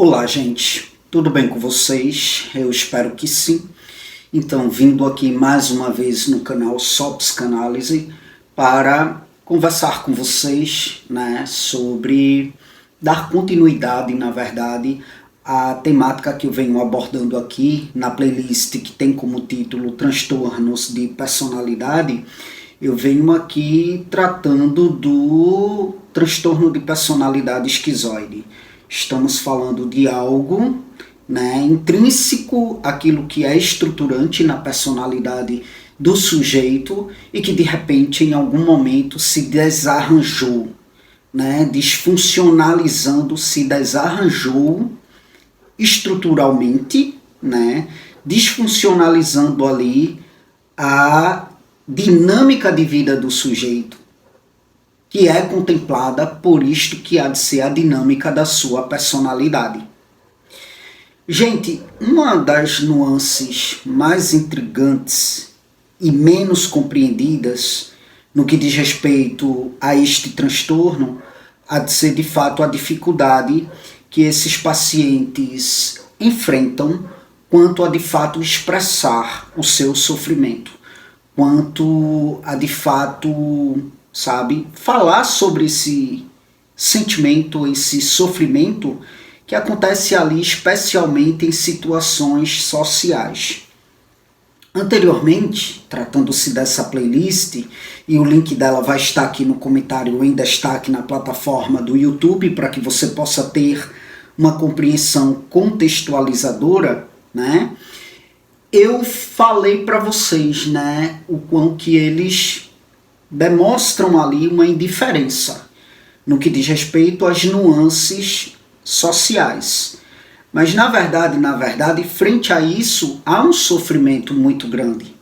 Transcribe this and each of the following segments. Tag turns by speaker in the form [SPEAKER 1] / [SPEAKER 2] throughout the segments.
[SPEAKER 1] Olá, gente. Tudo bem com vocês? Eu espero que sim. Então, vindo aqui mais uma vez no canal Só Psicanálise para conversar com vocês, sobre dar continuidade, na verdade, à temática que eu venho abordando aqui na playlist que tem como título Transtornos de Personalidade. Eu venho aqui tratando do transtorno de personalidade esquizoide. Estamos falando de algo intrínseco àquilo que é estruturante na personalidade do sujeito e que de repente em algum momento se desarranjou, disfuncionalizando, se desarranjou estruturalmente, disfuncionalizando ali a dinâmica de vida do sujeito, que é contemplada por isto que há de ser a dinâmica da sua personalidade. Gente, uma das nuances mais intrigantes e menos compreendidas no que diz respeito a este transtorno há de ser de fato a dificuldade que esses pacientes enfrentam quanto a de fato expressar o seu sofrimento, quanto a de fato falar sobre esse sentimento, esse sofrimento que acontece ali especialmente em situações sociais. Anteriormente, tratando-se dessa playlist, e o link dela vai estar aqui no comentário em destaque na plataforma do YouTube, para que você possa ter uma compreensão contextualizadora, eu falei para vocês, o quão que eles demonstram ali uma indiferença no que diz respeito às nuances sociais. Mas na verdade, frente a isso, há um sofrimento muito grande.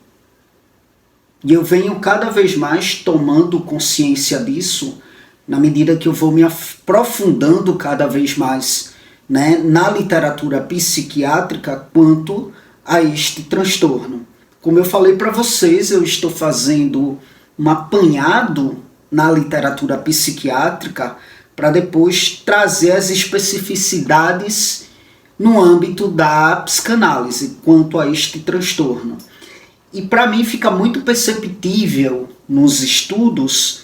[SPEAKER 1] E eu venho cada vez mais tomando consciência disso, na medida que eu vou me aprofundando cada vez mais na literatura psiquiátrica quanto a este transtorno. Como eu falei para vocês, eu estou fazendo um apanhado na literatura psiquiátrica para depois trazer as especificidades no âmbito da psicanálise quanto a este transtorno. E para mim fica muito perceptível nos estudos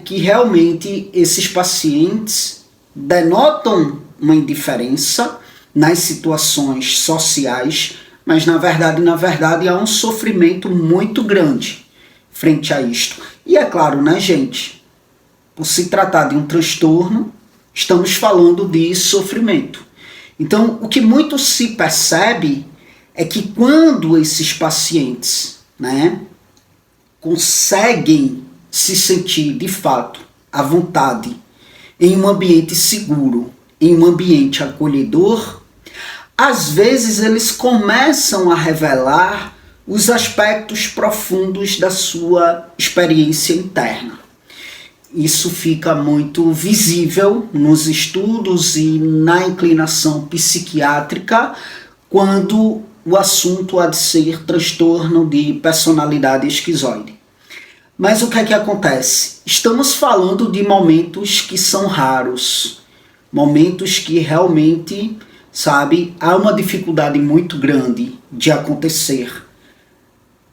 [SPEAKER 1] que realmente esses pacientes denotam uma indiferença nas situações sociais, mas na verdade há um sofrimento muito grande frente a isto. E é claro, gente, por se tratar de um transtorno, estamos falando de sofrimento. Então, o que muito se percebe é que quando esses pacientes conseguem se sentir, de fato, à vontade, em um ambiente seguro, em um ambiente acolhedor, às vezes eles começam a revelar os aspectos profundos da sua experiência interna. Isso fica muito visível nos estudos e na inclinação psiquiátrica quando o assunto há de ser transtorno de personalidade esquizoide. Mas o que é que acontece? Estamos falando de momentos que são raros, momentos que realmente, há uma dificuldade muito grande de acontecer.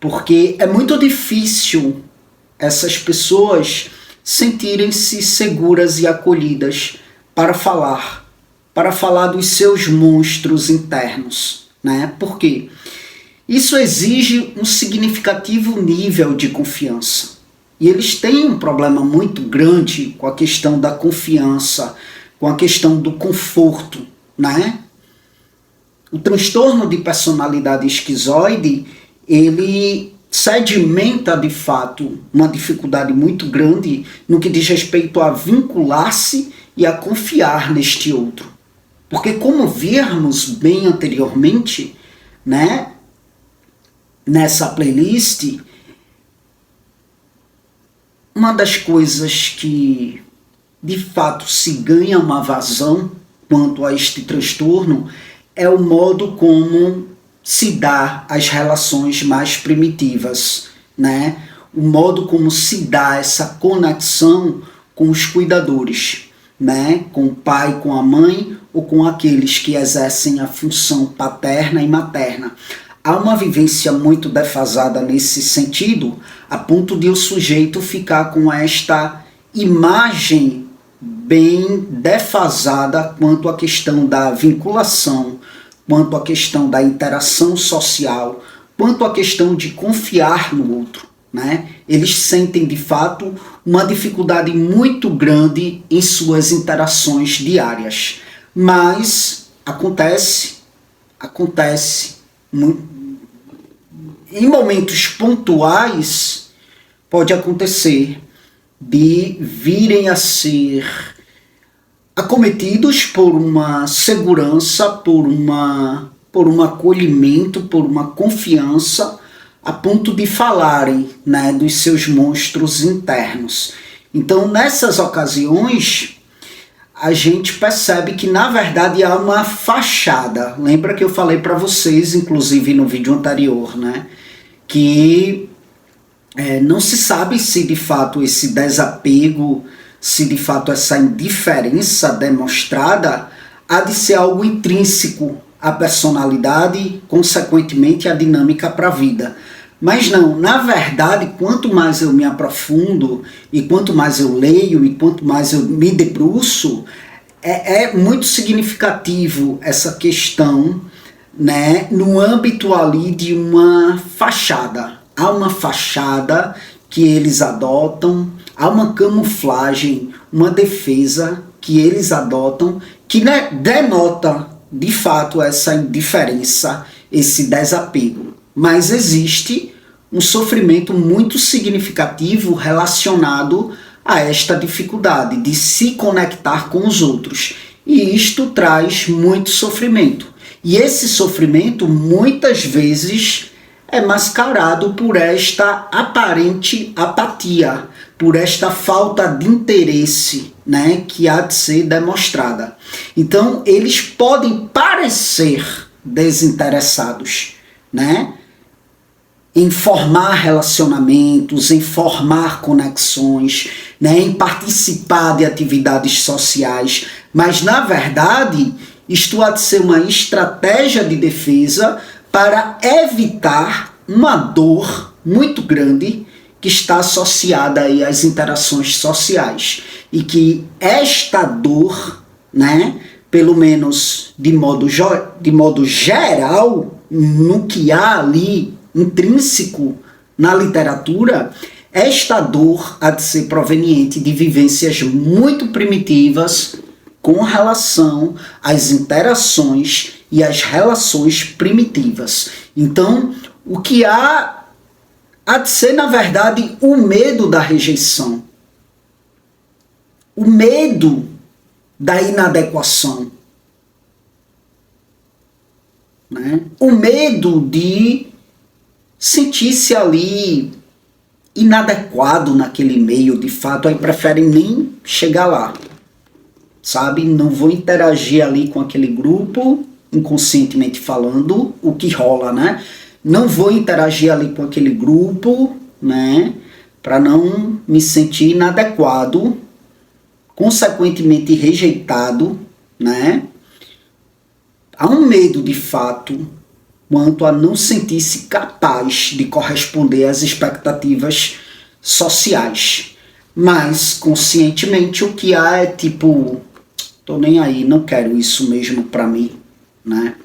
[SPEAKER 1] Porque é muito difícil essas pessoas sentirem-se seguras e acolhidas para falar dos seus monstros internos. Por quê? Isso exige um significativo nível de confiança. E eles têm um problema muito grande com a questão da confiança, com a questão do conforto. O transtorno de personalidade esquizoide, ele sedimenta de fato uma dificuldade muito grande no que diz respeito a vincular-se e a confiar neste outro. Porque como vimos bem anteriormente, nessa playlist, uma das coisas que de fato se ganha uma vazão quanto a este transtorno é o modo como se dá as relações mais primitivas, o modo como se dá essa conexão com os cuidadores. né, com o pai, com a mãe, ou com aqueles que exercem a função paterna e materna. Há uma vivência muito defasada nesse sentido, a ponto de o sujeito ficar com esta imagem bem defasada quanto à questão da vinculação, quanto à questão da interação social, quanto à questão de confiar no outro, né? Eles sentem de fato uma dificuldade muito grande em suas interações diárias, mas acontece em momentos pontuais pode acontecer de virem a ser acometidos por uma segurança, por um acolhimento, por uma confiança, a ponto de falarem, né, dos seus monstros internos. Então, nessas ocasiões, a gente percebe que, na verdade, há uma fachada. Lembra que eu falei para vocês, inclusive no vídeo anterior, né, que não se sabe se de fato esse desapego, se de fato essa indiferença demonstrada há de ser algo intrínseco à personalidade, consequentemente à dinâmica para a vida. Mas não, na verdade, quanto mais eu me aprofundo, e quanto mais eu leio, e quanto mais eu me debruço, é muito significativo essa questão, né, no âmbito ali de uma fachada. Há uma fachada que eles adotam, há uma camuflagem, uma defesa que eles adotam, que, né, denota de fato essa indiferença, esse desapego. Mas existe um sofrimento muito significativo relacionado a esta dificuldade de se conectar com os outros. E isto traz muito sofrimento. E esse sofrimento muitas vezes é mascarado por esta aparente apatia, por esta falta de interesse, né, que há de ser demonstrada. Então, eles podem parecer desinteressados, né, em formar relacionamentos, em formar conexões, né, em participar de atividades sociais, mas, na verdade, isto há de ser uma estratégia de defesa para evitar uma dor muito grande que está associada aí às interações sociais. E que esta dor, né, pelo menos de modo geral, no que há ali intrínseco na literatura, esta dor há de ser proveniente de vivências muito primitivas com relação às interações e às relações primitivas. Então, o que há de ser, na verdade, o medo da rejeição, o medo da inadequação, né? O medo de sentir-se ali inadequado naquele meio, de fato, aí preferem nem chegar lá, sabe? Não vou interagir ali com aquele grupo, inconscientemente falando, o que rola, né? Não vou interagir ali com aquele grupo, né, para não me sentir inadequado, consequentemente rejeitado, né? Há um medo de fato quanto a não sentir-se capaz de corresponder às expectativas sociais. Mas conscientemente o que há é tipo, tô nem aí, não quero isso mesmo para mim, né?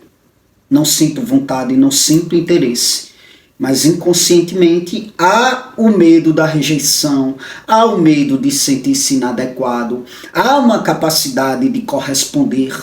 [SPEAKER 1] Não sinto vontade, não sinto interesse. Mas inconscientemente há o medo da rejeição, há o medo de sentir-se inadequado, há uma capacidade de corresponder,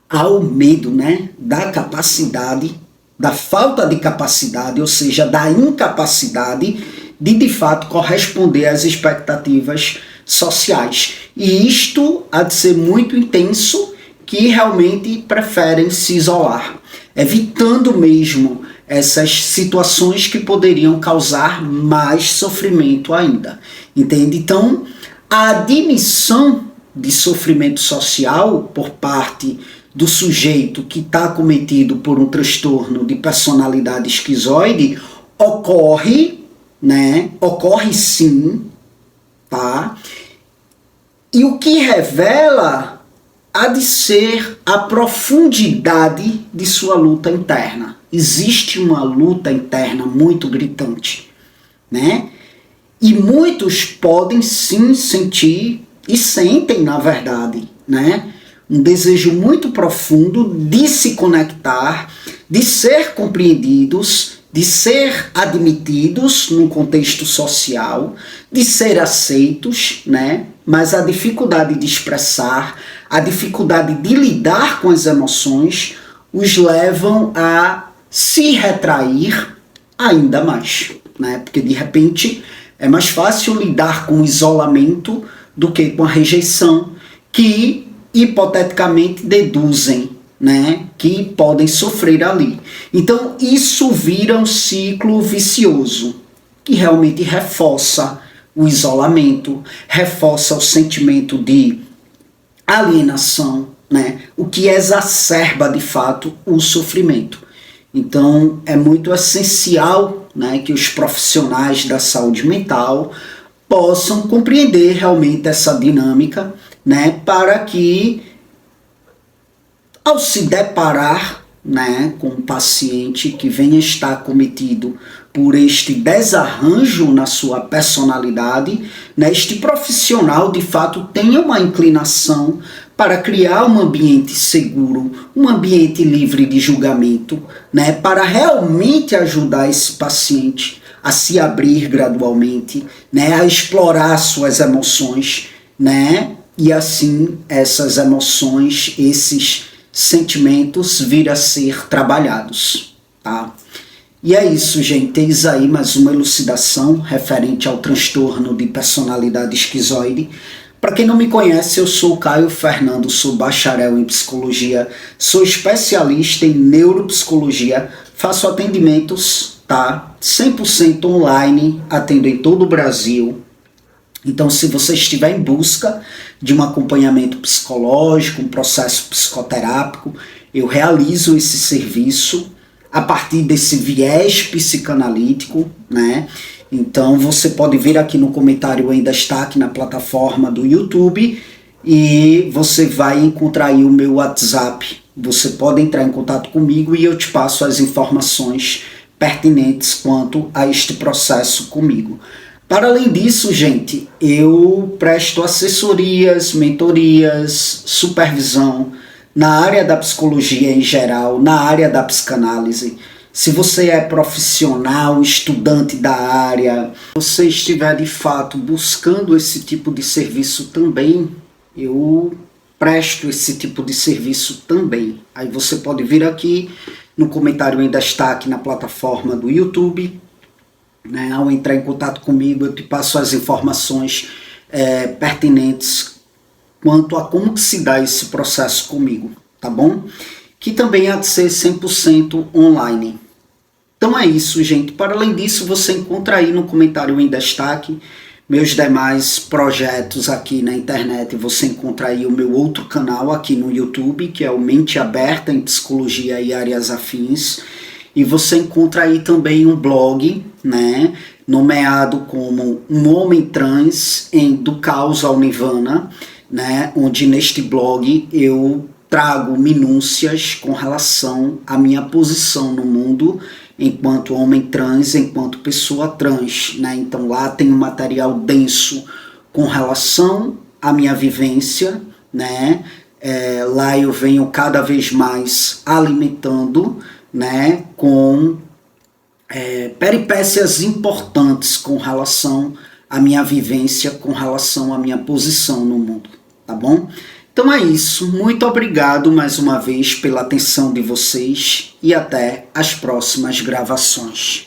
[SPEAKER 1] há o medo, né, da capacidade, da falta de capacidade, ou seja, da incapacidade de fato corresponder às expectativas sociais. E isto há de ser muito intenso, que realmente preferem se isolar, evitando mesmo essas situações que poderiam causar mais sofrimento ainda, entende? Então, a admissão de sofrimento social por parte do sujeito que está acometido por um transtorno de personalidade esquizoide ocorre, né? Ocorre sim, tá? E o que revela há de ser a profundidade de sua luta interna. Existe uma luta interna muito gritante, né? E muitos podem sim sentir, e sentem na verdade, né? Um desejo muito profundo de se conectar, de ser compreendidos, de ser admitidos num contexto social, de ser aceitos, né? Mas a dificuldade de expressar, a dificuldade de lidar com as emoções, os levam a se retrair ainda mais, né? Porque de repente é mais fácil lidar com o isolamento do que com a rejeição, que hipoteticamente deduzem, né, que podem sofrer ali. Então isso vira um ciclo vicioso, que realmente reforça o isolamento, reforça o sentimento de alienação, né, o que exacerba de fato o sofrimento. Então é muito essencial, né, que os profissionais da saúde mental possam compreender realmente essa dinâmica, né, para que ao se deparar, né, com um paciente que venha estar cometido por este desarranjo na sua personalidade, né, este profissional de fato tenha uma inclinação para criar um ambiente seguro, um ambiente livre de julgamento, né, para realmente ajudar esse paciente a se abrir gradualmente, né, a explorar suas emoções, né, e assim essas emoções, esses sentimentos vir a ser trabalhados, tá? E é isso, gente. Eis aí mais uma elucidação referente ao transtorno de personalidade esquizoide. Para quem não me conhece, eu sou o Caio Fernando, sou bacharel em psicologia, sou especialista em neuropsicologia, faço atendimentos, tá? 100% online, atendo em todo o Brasil. Então, se você estiver em busca de um acompanhamento psicológico, um processo psicoterápico, eu realizo esse serviço a partir desse viés psicanalítico, né? Então, você pode vir aqui no comentário em destaque na plataforma do YouTube e você vai encontrar aí o meu WhatsApp. Você pode entrar em contato comigo e eu te passo as informações pertinentes quanto a este processo comigo. Para além disso, gente, eu presto assessorias, mentorias, supervisão na área da psicologia em geral, na área da psicanálise. Se você é profissional, estudante da área, você estiver de fato buscando esse tipo de serviço também, eu presto esse tipo de serviço também. Aí você pode vir aqui no comentário em destaque na plataforma do YouTube, né? Ao entrar em contato comigo, eu te passo as informações pertinentes quanto a como que se dá esse processo comigo, tá bom? Que também há de ser 100% online. Então é isso, gente. Para além disso, você encontra aí no comentário em destaque meus demais projetos aqui na internet. Você encontra aí o meu outro canal aqui no YouTube, que é o Mente Aberta em Psicologia e Áreas Afins. E você encontra aí também um blog, né, nomeado como Um Homem Trans do Caos ao Nirvana, né, onde neste blog eu trago minúcias com relação à minha posição no mundo enquanto homem trans, enquanto pessoa trans, né? Então lá tem um material denso com relação à minha vivência, né? Lá eu venho cada vez mais alimentando, né, com peripécias importantes com relação à minha vivência, com relação à minha posição no mundo, tá bom? Então é isso, muito obrigado mais uma vez pela atenção de vocês e até as próximas gravações.